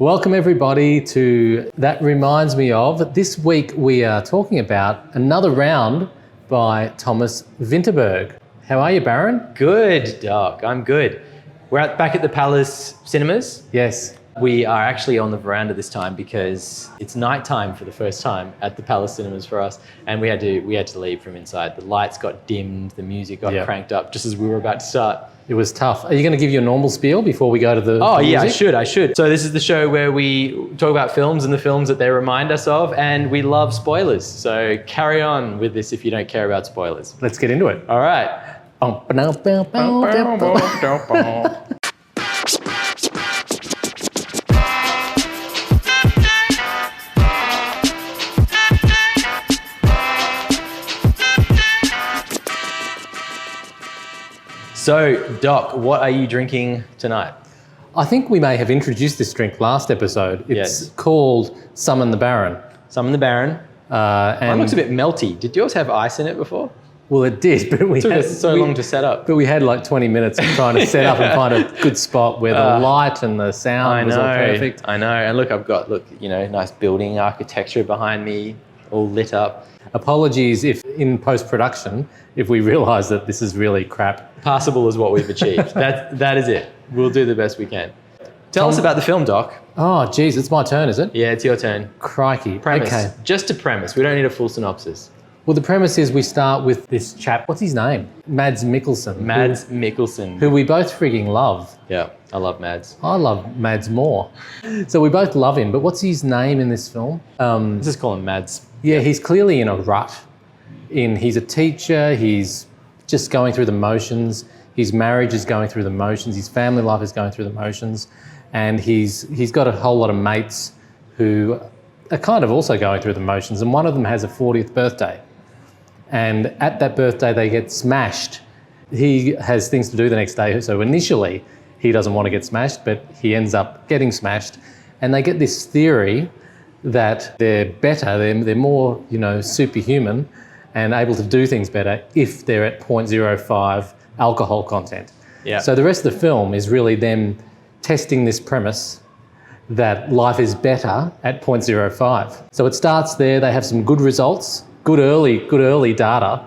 Welcome everybody to That Reminds Me Of. This week we are talking about Another Round by Thomas Vinterberg. How are you, Baron? Good, Doc. I'm good. We're back at the Palace Cinemas. Yes. We are actually on the veranda this time because it's nighttime for the first time at the Palace Cinemas for us, and we had to leave from inside. The lights got dimmed, the music got cranked up just as we were about to start. It was tough. Are you going to give your normal spiel before we go to the yeah, music? I should. So this is the show where we talk about films and the films that they remind us of, and we love spoilers. So carry on with this if you don't care about spoilers. Let's get into it. All right. So, Doc, what are you drinking tonight? I think we may have introduced this drink last episode. It's called Summon the Baron. Summon the Baron. And Mine looks a bit melty. Did yours have ice in it before? Well, it did, but It took us so long to set up. But we had like 20 minutes of trying to set up and find a good spot where the light and the sound was all perfect. I know. And look, I've got, nice building architecture behind me, all lit up. Apologies if in post-production, if we realise that this is really crap. Passable is what we've achieved. That is it. We'll do the best we can. Tell us about the film, Doc. Oh, geez, it's my turn, is it? Yeah, it's your turn. Crikey. Premise. Okay. Just a premise. We don't need a full synopsis. Well, the premise is we start with this chap. What's his name? Mads Mikkelsen. Mads Mikkelsen. Who we both freaking love. Yeah, I love Mads. I love Mads more. So we both love him, but what's his name in this film? Let's just call him Mads. Yeah, he's clearly in a rut. He's a teacher, he's just going through the motions. His marriage is going through the motions. His family life is going through the motions. And he's got a whole lot of mates who are kind of also going through the motions. And one of them has a 40th birthday. And at that birthday, they get smashed. He has things to do the next day. So initially, he doesn't want to get smashed, but he ends up getting smashed. And they get this theory that they're better, they're more, superhuman and able to do things better if they're at 0.05 alcohol content. Yeah. So the rest of the film is really them testing this premise that life is better at 0.05. So it starts there, they have some good results, good early data,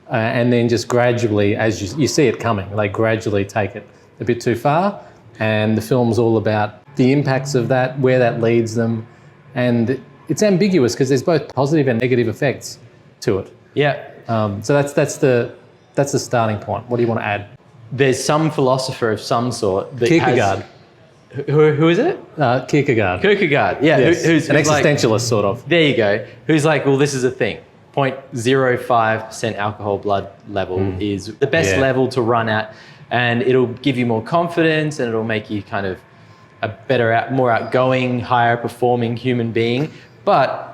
and then just gradually, as you see it coming, they gradually take it a bit too far, and the film's all about the impacts of that, where that leads them, and it's ambiguous because there's both positive and negative effects to it. Yeah. So that's the starting point. What do you want to add? There's some philosopher of some sort that Kierkegaard. Who is it? Kierkegaard. Kierkegaard, yeah. Yes. Who's an existentialist, sort of. There you go. Who's like, well, this is a thing. 0.05% alcohol blood level is the best level to run at, and it'll give you more confidence and it'll make you kind of a better, more outgoing, higher performing human being. But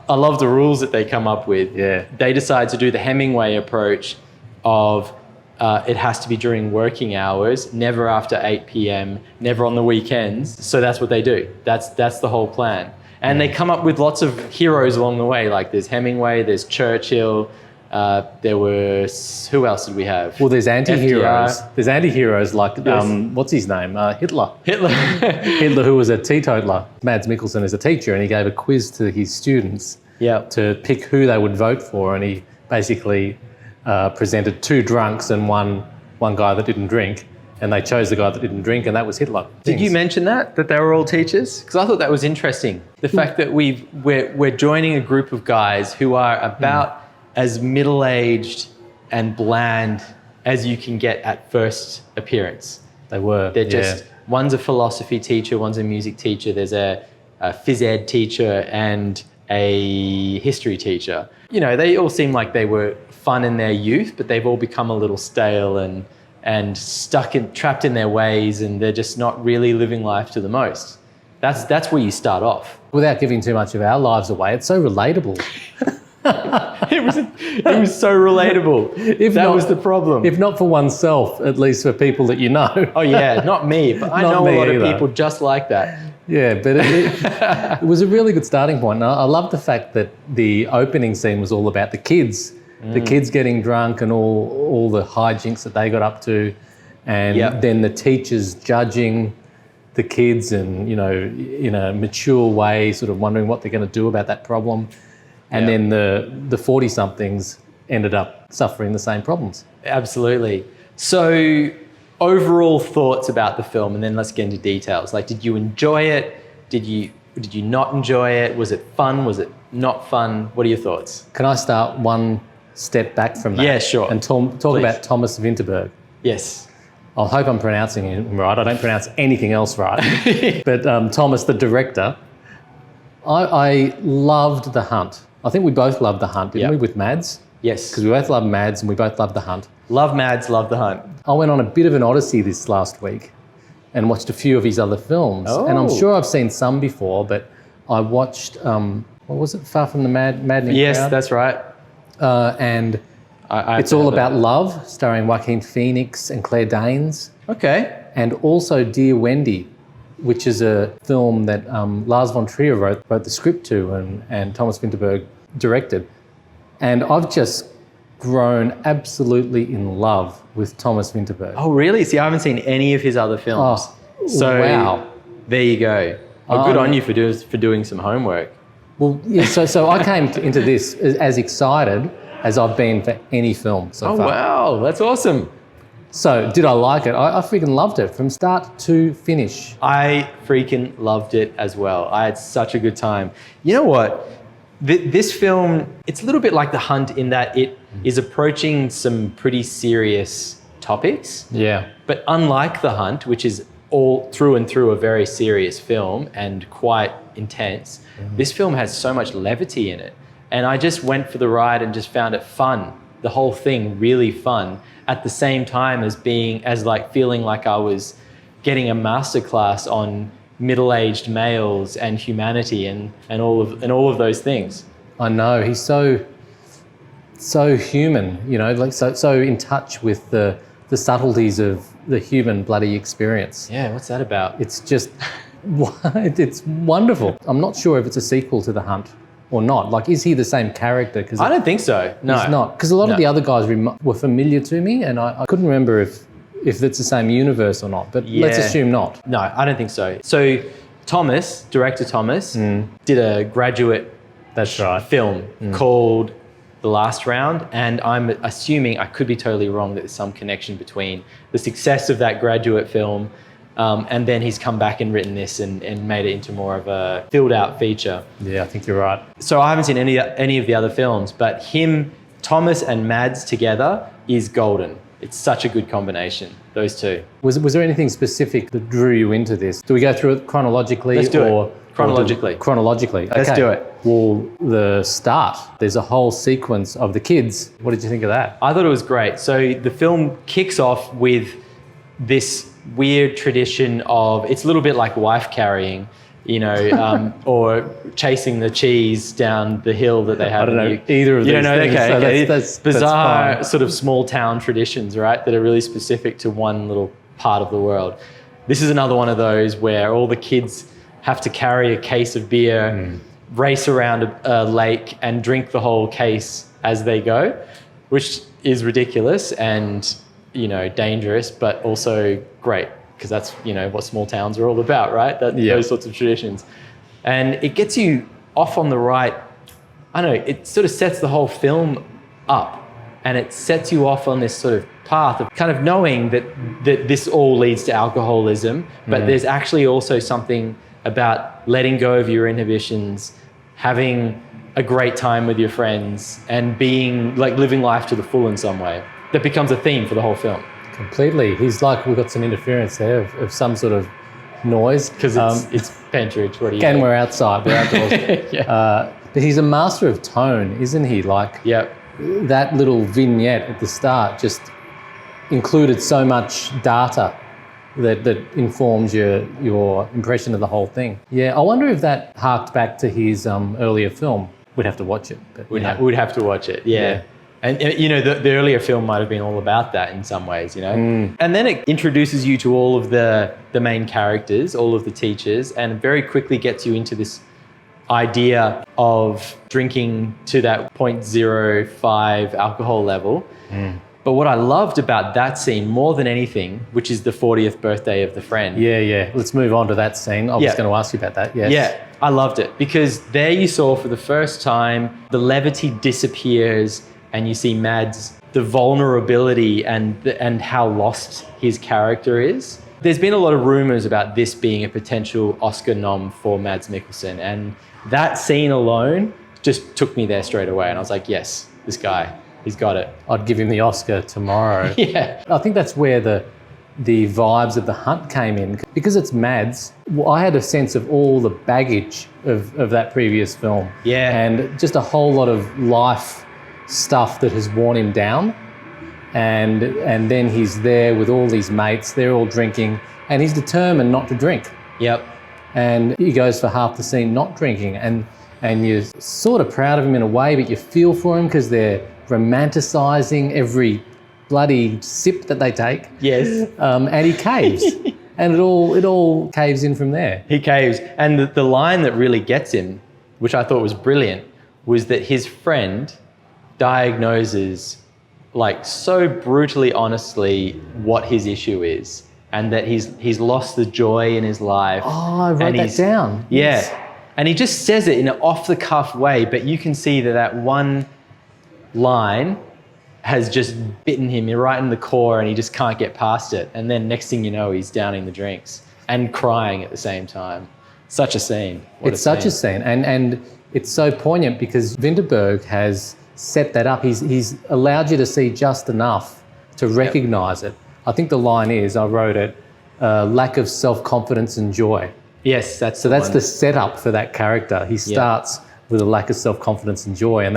I love the rules that they come up with. Yeah. They decide to do the Hemingway approach of it has to be during working hours, never after 8 p.m., never on the weekends. So that's what they do. That's the whole plan. And they come up with lots of heroes along the way. Like there's Hemingway, there's Churchill, there was, who else did we have? Well, there's anti-heroes. FDR. There's anti-heroes like, what's his name? Hitler. Hitler, who was a teetotaler. Mads Mikkelsen is a teacher, and he gave a quiz to his students to pick who they would vote for, and he basically presented two drunks and one guy that didn't drink, and they chose the guy that didn't drink, and that was Hitler. Did you mention that they were all teachers? Because I thought that was interesting. The fact that we're joining a group of guys who are about as middle-aged and bland as you can get at first appearance. They were. They're just, one's a philosophy teacher, one's a music teacher, there's a phys ed teacher and a history teacher. They all seem like they were fun in their youth, but they've all become a little stale and trapped in their ways, and they're just not really living life to the most. That's where you start off. Without giving too much of our lives away, it's so relatable. It was so relatable. That was the problem. If not for oneself, at least for people that you know. Oh yeah, not me, but I know a lot of people just like that. Yeah, but it was a really good starting point. And I love the fact that the opening scene was all about the kids. The kids getting drunk and all the hijinks that they got up to, and then the teachers judging the kids and, you know, in a mature way, sort of wondering what they're going to do about that problem. And then the 40-somethings ended up suffering the same problems. Absolutely. So overall thoughts about the film, and then let's get into details. Like, did you enjoy it? Did you not enjoy it? Was it fun? Was it not fun? What are your thoughts? Can I start one step back from that? Yeah, sure. And talk about Thomas Vinterberg. Yes. I hope I'm pronouncing him right. I don't pronounce anything else right. But Thomas, the director, I loved The Hunt. I think we both loved The Hunt, didn't we, with Mads? Yes. Because we both love Mads and we both love The Hunt. Love Mads, love The Hunt. I went on a bit of an odyssey this last week and watched a few of his other films. Oh. And I'm sure I've seen some before, but I watched, what was it, Far From the Maddening Yes, Crowd? that's right. And it's all about love, starring Joaquin Phoenix and Claire Danes. Okay. And also Dear Wendy, which is a film that Lars von Trier wrote the script to and Thomas Vinterberg directed. And I've just grown absolutely in love with Thomas Vinterberg. Oh, really? See, I haven't seen any of his other films. Oh, so wow. There you go. Oh, good on you for doing some homework. Well, yeah, so I came into this as excited as I've been for any film so far. Oh, wow. That's awesome. So did I like it? I freaking loved it from start to finish. I freaking loved it as well. I had such a good time. You know what? This film, it's a little bit like The Hunt in that it is approaching some pretty serious topics. Yeah. But unlike The Hunt, which is all through and through a very serious film and quite intense, this film has so much levity in it. And I just went for the ride and just found it fun. The whole thing really fun, at the same time as feeling like I was getting a masterclass on middle-aged males and humanity and all of those things. I know, he's so human, you know, like so in touch with the subtleties of the human bloody experience. Yeah, what's that about? It's just, it's wonderful. I'm not sure if it's a sequel to The Hunt or not. Like, is he the same character? Because I don't think so. No, he's not. Because a lot of the other guys were familiar to me, and I couldn't remember if it's the same universe or not. But let's assume not. No, I don't think so. So director Thomas, did a graduate film called The Last Round, and I'm assuming, I could be totally wrong, that there's some connection between the success of that graduate film and then he's come back and written this and made it into more of a filled-out feature. Yeah, I think you're right. So I haven't seen any of the other films, but Thomas and Mads together is golden. It's such a good combination, those two. Was there anything specific that drew you into this? Do we go through it chronologically? Let's do it. Chronologically. Chronologically. Okay. Let's do it. Well, the start, there's a whole sequence of the kids. What did you think of that? I thought it was great. So the film kicks off with this weird tradition of, it's a little bit like wife carrying, you know, or chasing the cheese down the hill that they have. I don't know either of these things. Okay, so okay. That's bizarre fine. sort of small town traditions, right, that are really specific to one little part of the world. This is another one of those where all the kids have to carry a case of beer, race around a lake and drink the whole case as they go, which is ridiculous and, you know, dangerous, but also great, because that's, you know, what small towns are all about, right? Those sorts of traditions. And it gets you off on the right, I don't know, it sort of sets the whole film up, and it sets you off on this sort of path of kind of knowing that this all leads to alcoholism, but there's actually also something about letting go of your inhibitions, having a great time with your friends, and being like living life to the full in some way. That becomes a theme for the whole film. Completely. He's like, we've got some interference there of some sort of noise. Because it's Pentridge. What do you Again, think? we're outside, we're outdoors. But he's a master of tone, isn't he? Like, that little vignette at the start just included so much data that informs your impression of the whole thing. Yeah, I wonder if that harked back to his earlier film. We'd have to watch it. But, We'd have to watch it, yeah. And you know, the earlier film might have been all about that in some ways, you know. And then it introduces you to all of the main characters, all of the teachers, and very quickly gets you into this idea of drinking to that 0.05 alcohol level. But what I loved about that scene more than anything, which is the 40th birthday of the friend. Yeah. Let's move on to that scene. I was going to ask you about that. Yes. Yeah, I loved it because there you saw for the first time the levity disappears and you see Mads, the vulnerability and how lost his character is. There's been a lot of rumors about this being a potential Oscar nom for Mads Mikkelsen, and that scene alone just took me there straight away. And I was like, yes, this guy, he's got it. I'd give him the Oscar tomorrow. Yeah. I think that's where the vibes of The Hunt came in. Because it's Mads, I had a sense of all the baggage of that previous film. Yeah. And just a whole lot of life stuff that has worn him down. And then he's there with all these mates, they're all drinking, and he's determined not to drink. Yep. And he goes for half the scene not drinking, and you're sort of proud of him in a way, but you feel for him because they're romanticising every bloody sip that they take. Yes. And he caves. And it all caves in from there. He caves. And the line that really gets him, which I thought was brilliant, was that his friend diagnoses, like, so brutally honestly what his issue is, and that he's lost the joy in his life. Oh, I wrote that down. Yeah. Yes. And he just says it in an off-the-cuff way, but you can see that one line has just bitten him right in the core and he just can't get past it. And then next thing you know, he's downing the drinks and crying at the same time. Such a scene. It's such a scene. And it's so poignant because Vinterberg has set that up. He's allowed you to see just enough to recognise it. I think the line is, I wrote it, lack of self-confidence and joy. Yes, that's the setup for that character. He starts with a lack of self-confidence and joy, and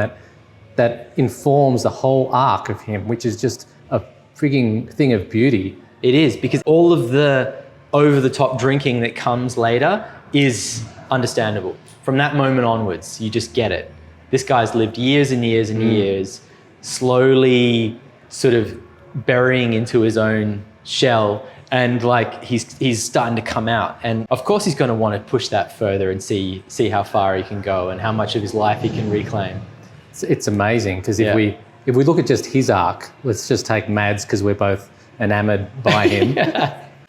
that informs the whole arc of him, which is just a frigging thing of beauty. It is, because all of the over-the-top drinking that comes later is understandable. From that moment onwards, you just get it. This guy's lived years and years and years, slowly sort of burying into his own shell, and like he's starting to come out. And of course he's going to want to push that further and see how far he can go and how much of his life he can reclaim. It's amazing because if we look at just his arc, let's just take Mads because we're both enamoured by him.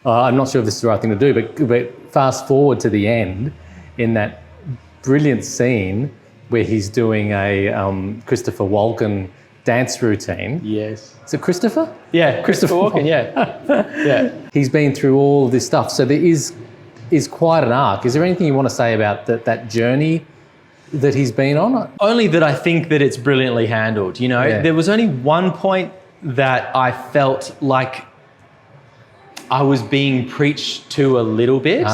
I'm not sure if this is the right thing to do, but fast forward to the end in that brilliant scene where he's doing a Christopher Walken dance routine. Yes. Is it Christopher? Yeah, Christopher Walken, yeah. He's been through all of this stuff. So there is quite an arc. Is there anything you want to say about that journey that he's been on? Only that I think that it's brilliantly handled. You know, there was only one point that I felt like I was being preached to a little bit.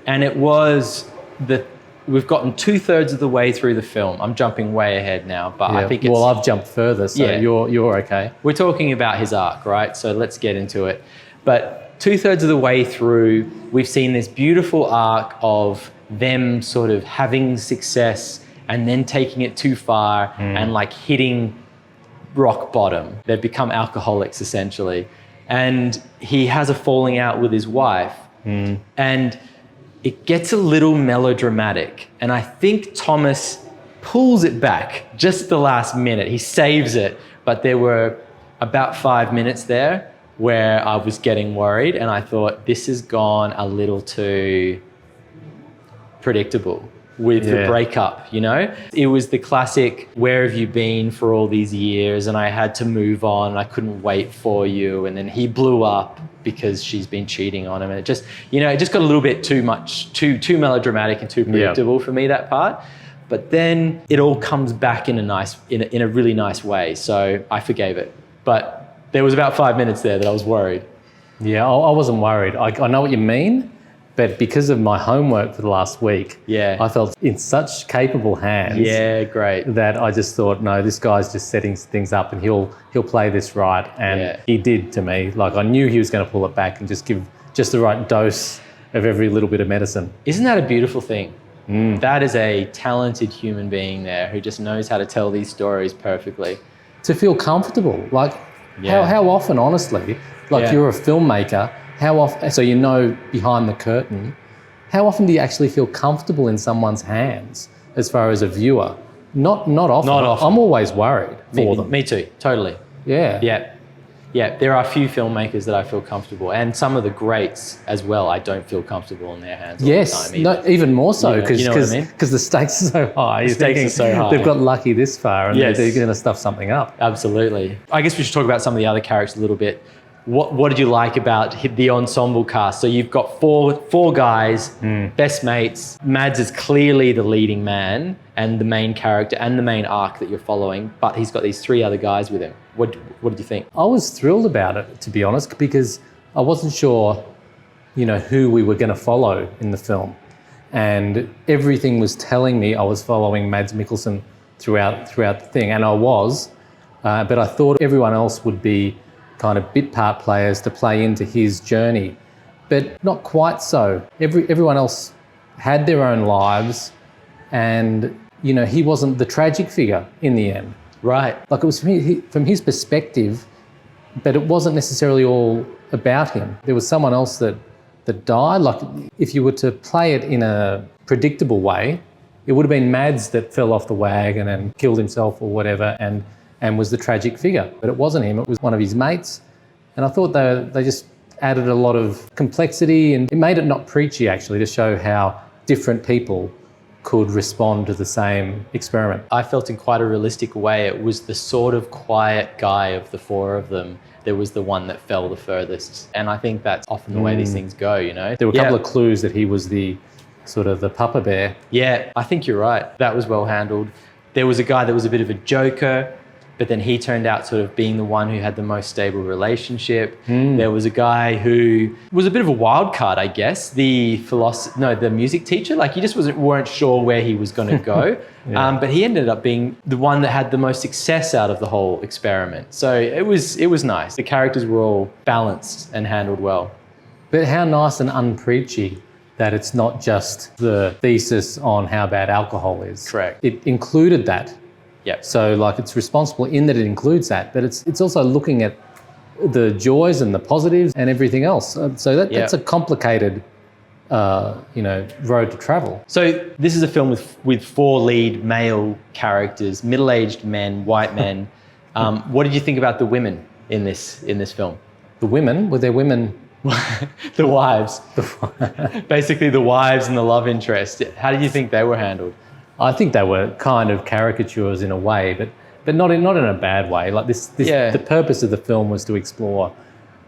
And it was that we've gotten 2/3 of the way through the film. I'm jumping way ahead now, but I think it's... Well, I've jumped further, so you're okay. We're talking about his arc, right? So let's get into it. But 2/3 of the way through, we've seen this beautiful arc of them sort of having success and then taking it too far and like hitting rock bottom. They've become alcoholics essentially. And he has a falling out with his wife. And it gets a little melodramatic. And I think Thomas pulls it back just the last minute. He saves it. But there were about 5 minutes there where I was getting worried and I thought, this has gone a little too predictable with the breakup, you know? It was the classic, where have you been for all these years? And I had to move on. I couldn't wait for you. And then he blew up because she's been cheating on him. And it just, you know, it just got a little bit too much, too melodramatic and too predictable for me, that part. But then it all comes back in a really nice way. So I forgave it. But there was about 5 minutes there that I was worried. Yeah, I wasn't worried. I know what you mean. But because of my homework for the last week, I felt in such capable hands. Yeah, great. That I just thought, no, this guy's just setting things up and he'll play this right. And he did to me. Like, I knew he was going to pull it back and just give just the right dose of every little bit of medicine. Isn't that a beautiful thing? That is a talented human being there who just knows how to tell these stories perfectly. To feel comfortable. Like, how often, honestly, like you're a filmmaker, how often, so you know behind the curtain, how often do you actually feel comfortable in someone's hands as far as a viewer? Not often. Not often. I'm always worried for them. Me too, totally. Yeah. Yeah. Yeah, there are a few filmmakers that I feel comfortable, and some of the greats as well, I don't feel comfortable in their hands all the time either. No, even more so, because you know what I mean? the stakes are so high. The stakes are so high. They've got lucky this far, and Yes. they're going to stuff something up. Absolutely. I guess we should talk about some of the other characters a little bit. What did you like about the ensemble cast? So you've got four guys, best mates. Mads is clearly the leading man and the main character and the main arc that you're following, but he's got these three other guys with him. What did you think? I was thrilled about it, to be honest, because I wasn't sure, who we were going to follow in the film. And everything was telling me I was following Mads Mikkelsen throughout the thing, and I was, but I thought everyone else would be kind of bit part players to play into his journey, but not quite so. Everyone else had their own lives, and he wasn't the tragic figure in the end. Right. Like, it was from his perspective, but it wasn't necessarily all about him. There was someone else that died. Like, if you were to play it in a predictable way, it would have been Mads that fell off the wagon and killed himself or whatever, and was the tragic figure. But it wasn't him, it was one of his mates. And I thought they just added a lot of complexity, and it made it not preachy, actually, to show how different people could respond to the same experiment. I felt in quite a realistic way it was the sort of quiet guy of the four of them that was the one that fell the furthest. And I think that's often the way these things go, There were a couple of clues that he was the sort of the papa bear. Yeah, I think you're right. That was well handled. There was a guy that was a bit of a joker, but then he turned out sort of being the one who had the most stable relationship. There was a guy who was a bit of a wild card, I guess. The music teacher. Like, you just weren't sure where he was going to go. But he ended up being the one that had the most success out of the whole experiment. So it was nice. The characters were all balanced and handled well. But how nice and unpreachy that it's not just the thesis on how bad alcohol is. Correct. It included that. Yep. So, like, it's responsible in that it includes that, but it's also looking at the joys and the positives and everything else. So that's a complicated, road to travel. So this is a film with four lead male characters, middle-aged men, white men. What did you think about the women in this film? The women? Were there women? The wives. Basically the wives and the love interest. How did you think they were handled? I think they were kind of caricatures in a way, but not in a bad way. Like the purpose of the film was to explore,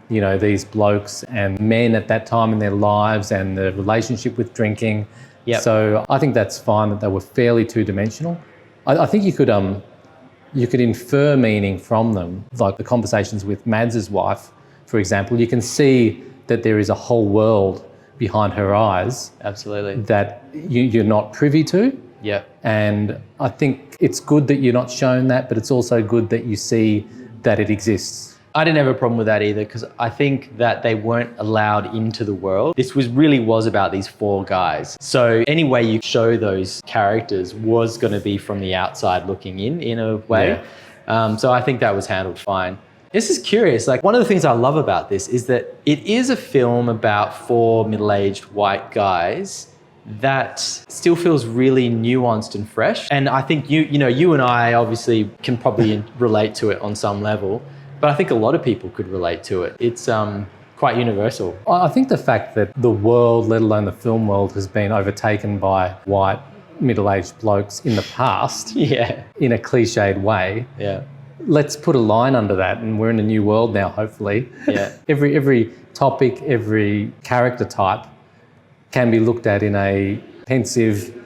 these blokes and men at that time in their lives and the relationship with drinking. Yep. So I think that's fine that they were fairly two-dimensional. I think you could infer meaning from them, like the conversations with Mads's wife, for example. You can see that there is a whole world behind her eyes. Absolutely. That you're not privy to. Yeah. And I think it's good that you're not shown that, but it's also good that you see that it exists. I didn't have a problem with that either, because I think that they weren't allowed into the world. This really was about these four guys. So any way you show those characters was going to be from the outside looking in a way. Yeah. So I think that was handled fine. This is curious. Like, one of the things I love about this is that it is a film about four middle-aged white guys that still feels really nuanced and fresh. And I think you and I obviously can probably relate to it on some level, but I think a lot of people could relate to it. It's quite universal. I think the fact that the world, let alone the film world, has been overtaken by white middle-aged blokes in the past, in a cliched way. Yeah. Let's put a line under that, and we're in a new world now, hopefully. Yeah. Every topic, every character type can be looked at in a pensive,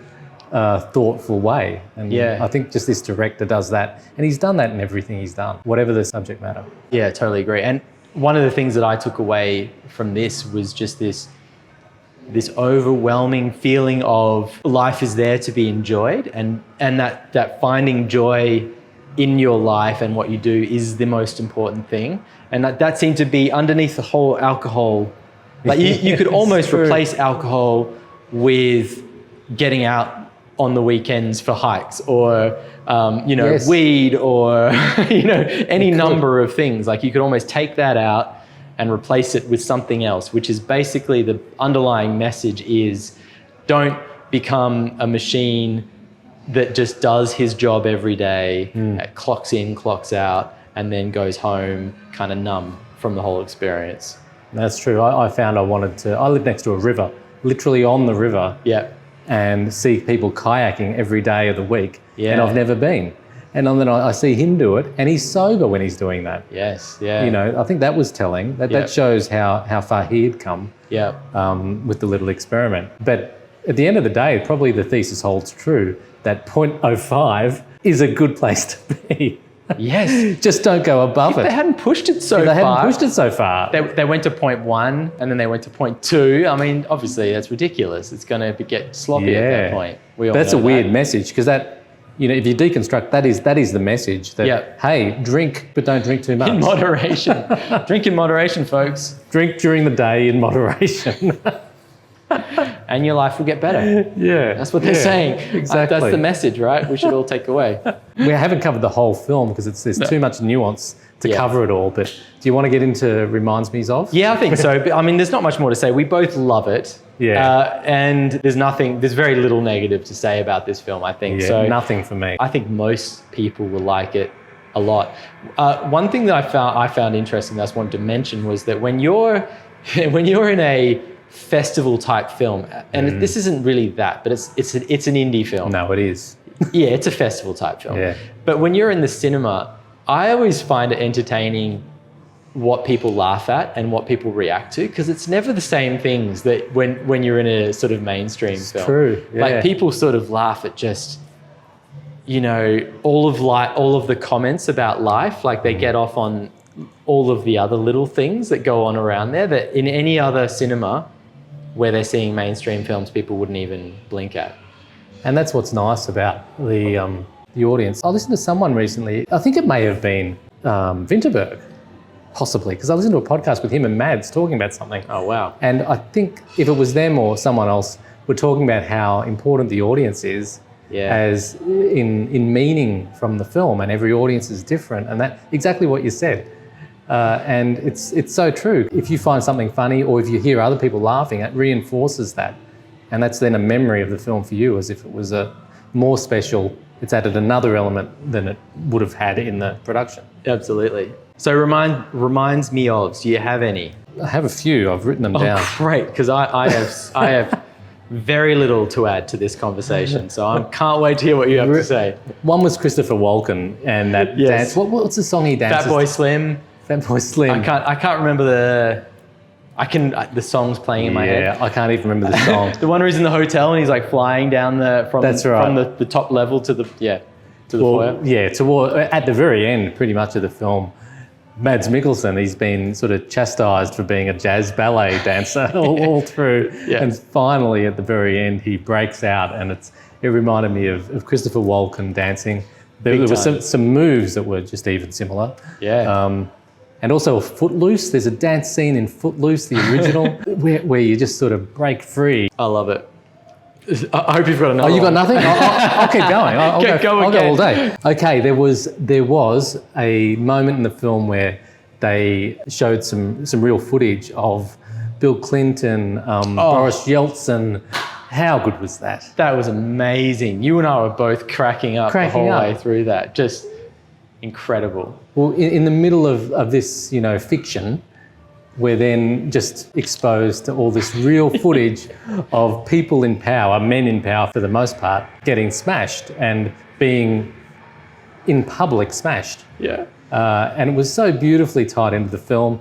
thoughtful way. And I think just this director does that. And he's done that in everything he's done, whatever the subject matter. Yeah, totally agree. And one of the things that I took away from this was just this overwhelming feeling of life is there to be enjoyed, and that finding joy in your life and what you do is the most important thing. And that seemed to be underneath the whole alcohol. Like, you could almost replace alcohol with getting out on the weekends for hikes, or weed, or any number of things. Like, you could almost take that out and replace it with something else, which is basically the underlying message is, don't become a machine that just does his job every day, clocks in, clocks out, and then goes home kind of numb from the whole experience. That's true. I found I live next to a river, literally on the river. Yeah. And see people kayaking every day of the week. Yeah. And I've never been. And then I see him do it, and he's sober when he's doing that. Yes, yeah. You know, I think that was telling. That shows how far he had come with the little experiment. But at the end of the day, probably the thesis holds true that 0.05 is a good place to be. Yes. Just don't go above it. They hadn't pushed it so far. They went to 0.1 and then they went to 0.2. I mean, obviously that's ridiculous. It's going to get sloppy at that point. That's a weird message, because that, you know, if you deconstruct, that is the message that, hey, drink, but don't drink too much. In moderation. Drink in moderation, folks. Drink during the day in moderation. And your life will get better. Yeah. That's what they're saying. Exactly. That's the message, right? We should all take away. We haven't covered the whole film because there's too much nuance to cover it all. But do you want to get into Reminds Me's of? Yeah, I think so. But, I mean, there's not much more to say. We both love it. Yeah. And there's very little negative to say about this film, I think. Yeah, so nothing for me. I think most people will like it a lot. One thing that I found interesting that I just wanted to mention was that when you're in a festival type film, and this isn't really that, but it's an indie film. No, it is. Yeah, it's a festival type film. Yeah. But when you're in the cinema, I always find it entertaining what people laugh at and what people react to, because it's never the same things that when you're in a sort of mainstream film. True. Yeah. Like, people sort of laugh at just, you know, all of the comments about life. Like, they get off on all of the other little things that go on around there that in any other cinema where they're seeing mainstream films, people wouldn't even blink at. And that's what's nice about the audience. I listened to someone recently, I think it may have been Vinterberg, possibly, because I listened to a podcast with him and Mads talking about something. Oh, wow. And I think if it was them or someone else, we're talking about how important the audience is as in meaning from the film, and every audience is different, and that exactly what you said. And it's so true. If you find something funny, or if you hear other people laughing, it reinforces that. And that's then a memory of the film for you, as if it was a more special, it's added another element than it would have had in the production. Absolutely. So reminds me of, do you have any? I have a few, I've written them down. Great, because I have very little to add to this conversation, so I can't wait to hear what you have to say. One was Christopher Walken and that dance. What's the song he dances? Fat Boy Slim. Fat Boy Slim. I can't remember the song's playing in my head. Yeah, I can't even remember the song. The one where he's in the hotel and he's like flying down from the top level to the foyer. Yeah, at the very end, pretty much of the film, Mads Mikkelsen, he's been sort of chastised for being a jazz ballet dancer all through. Yeah. And finally, at the very end, he breaks out, and it reminded me of Christopher Walken dancing. There were some moves that were just even similar. Yeah. And also Footloose. There's a dance scene in Footloose, the original, where you just sort of break free. I love it. I hope you've got another. Oh, you got nothing? I'll keep going. I'll go all day. Okay, there was a moment in the film where they showed some real footage of Bill Clinton, Boris Yeltsin. How good was that? That was amazing. You and I were both cracking up the whole way through that. Just incredible. Well, in the middle of this, fiction, we're then just exposed to all this real footage of people in power, men in power for the most part, getting smashed and being in public smashed. Yeah. And it was so beautifully tied into the film,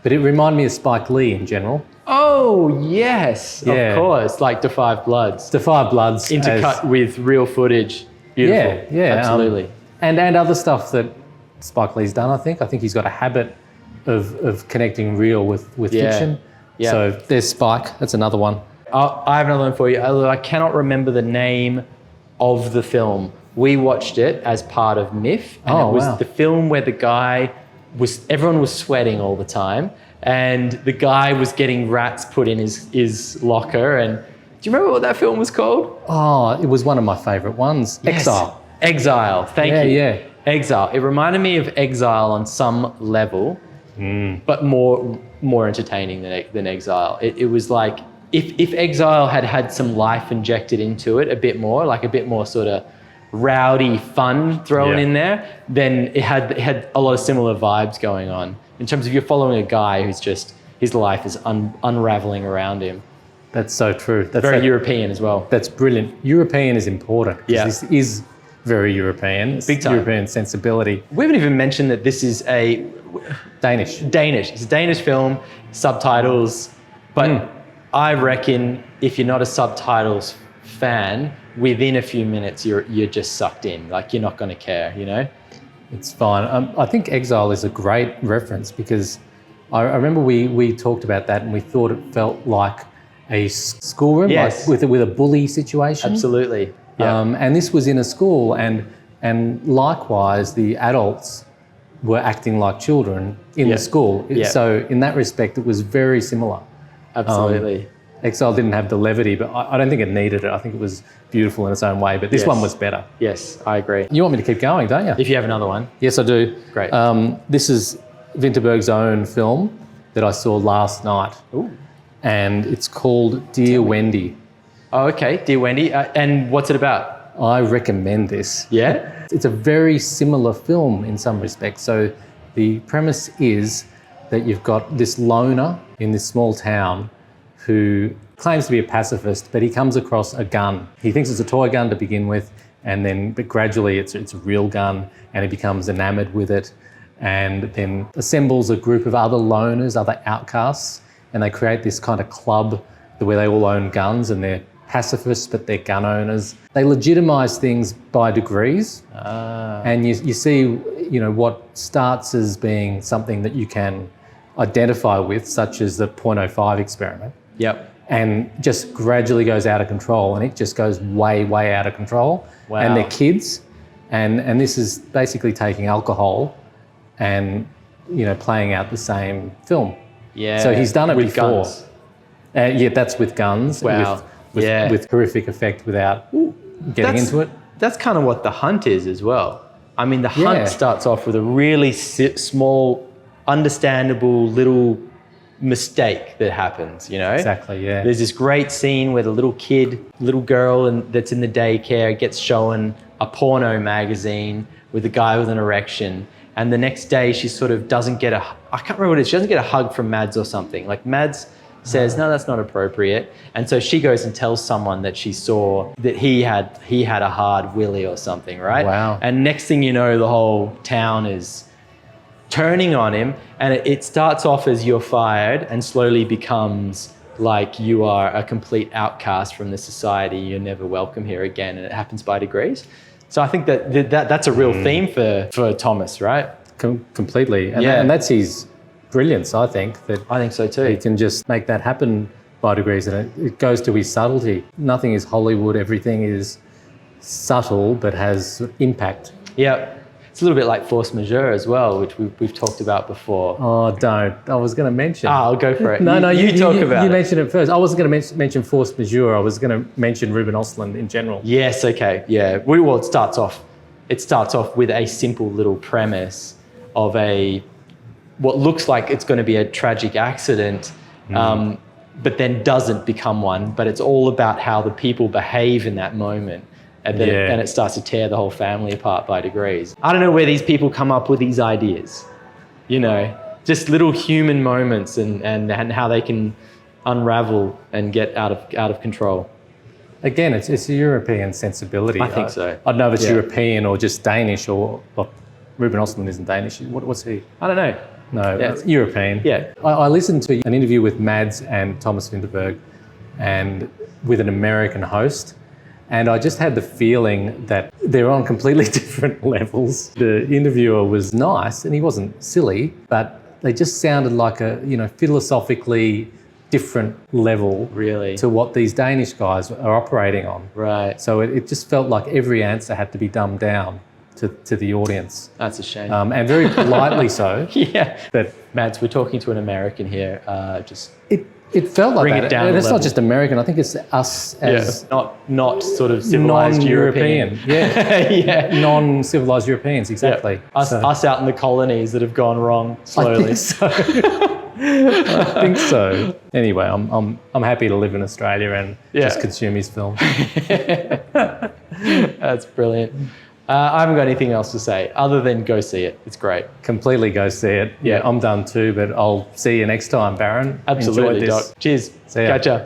but it reminded me of Spike Lee in general. Oh, yes, of course, like Da 5 Bloods. Da 5 Bloods. Intercut with real footage. Beautiful. Yeah, absolutely. And other stuff that Spike Lee's done, I think. I think he's got a habit of connecting real with fiction. Yeah. So there's Spike. That's another one. I have another one for you. I cannot remember the name of the film. We watched it as part of MIF. And it was the film where everyone was sweating all the time. And the guy was getting rats put in his locker. And do you remember what that film was called? Oh, it was one of my favourite ones. Yes. Exile. Thank you. Yeah. Exile. It reminded me of Exile on some level, but more entertaining than Exile. It was like if Exile had some life injected into it a bit more sort of rowdy fun thrown Yeah. in there, then it had a lot of similar vibes going on in terms of you're following a guy who's just, his life is unraveling around him. That's so true. That's Very European as well. That's brilliant. European is important. 'Cause Yeah. This is very European. It's Big time. European sensibility. We haven't even mentioned that this is a Danish. It's a Danish film, subtitles, but I reckon if you're not a subtitles fan, within a few minutes you're just sucked in. Like you're not going to care, you know? It's fine. I think Exile is a great reference because I remember we talked about that and we thought it felt like a schoolroom, Yes. like with a bully situation. Absolutely. Yeah. And this was in a school, and likewise the adults were acting like children in the school. Yeah. So in that respect, it was very similar. Absolutely. Exile didn't have the levity, but I don't think it needed it. I think it was beautiful in its own way, but this Yes. one was better. Yes, I agree. You want me to keep going, don't you? If you have another one. Yes, I do. Great. This is Vinterberg's own film that I saw last night. Ooh. And it's called Dear Wendy. Oh, okay. Dear Wendy. And what's it about? I recommend this. Yeah? It's a very similar film in some respects. So the premise is that you've got this loner in this small town who claims to be a pacifist, but he comes across a gun. He thinks it's a toy gun to begin with, but gradually it's a real gun, and he becomes enamored with it, and then assembles a group of other loners, other outcasts, and they create this kind of club where they all own guns and they're pacifists, but they're gun owners. They legitimise things by degrees, and you see, what starts as being something that you can identify with, such as the .05 experiment. Yep. And just gradually goes out of control, and it just goes way, way out of control. Wow. And they're kids, and this is basically taking alcohol and playing out the same film. Yeah. So he's done it with before. Guns. Yeah, that's with guns. Wow. With horrific effect without getting into it. That's kind of what The Hunt is as well. I mean, The Hunt Yeah. starts off with a really small, understandable little mistake that happens, Exactly, yeah. There's this great scene where the little girl that's in the daycare gets shown a porno magazine with a guy with an erection, and the next day she sort of doesn't get I can't remember what it is, she doesn't get a hug from Mads or something. Like Mads says, no, that's not appropriate. And so she goes and tells someone that she saw that he had a hard willy or something, right? Wow. And next thing you know, the whole town is turning on him, and it starts off as you're fired and slowly becomes like you are a complete outcast from the society. You're never welcome here again, and it happens by degrees. So I think that's a real theme for Thomas, right? Completely. And, Yeah. and that's his brilliance, I think, that I think so too. he can just make that happen by degrees, and it goes to his subtlety. Nothing is Hollywood, everything is subtle but has impact. Yeah. It's a little bit like force majeure as well, which we've talked about before. Oh, don't. I was going to mention. I'll go for it. No, you talk about You it. mentioned it first. I wasn't going to mention force majeure. I was going to mention Ruben Östlund in general. Yes, okay, yeah. It starts off with a simple little premise of what looks like it's going to be a tragic accident, but then doesn't become one. But it's all about how the people behave in that moment. And then and it starts to tear the whole family apart by degrees. I don't know where these people come up with these ideas, just little human moments and how they can unravel and get out of control. Again, it's a European sensibility. I think so. I don't know if it's Yeah. European or just Danish or Ruben Östlund isn't Danish. What's he? I don't know. No, Yeah. European. Yeah. I listened to an interview with Mads and Thomas Vinterberg and with an American host. And I just had the feeling that they're on completely different levels. The interviewer was nice and he wasn't silly, but they just sounded like a, philosophically different level Really? to what these Danish guys are operating on. Right. So it just felt like every answer had to be dumbed down to the audience. That's a shame. And very politely so. Yeah. But Mads, we're talking to an American here. Just it felt like Bring that. it down And a it's not level. just American. I think it's us as not sort of civilized non-European. Yeah. yeah. Non-civilized Europeans, exactly. Yeah. Us out in the colonies that have gone wrong I slowly. think so. I think so. Anyway, I'm happy to live in Australia and just consume his films. That's brilliant. I haven't got anything else to say other than go see it. It's great. Completely go see it. Yeah, I'm done too, but I'll see you next time, Baron. Absolutely, Enjoyed this. Doc. Cheers. See ya. Catch ya.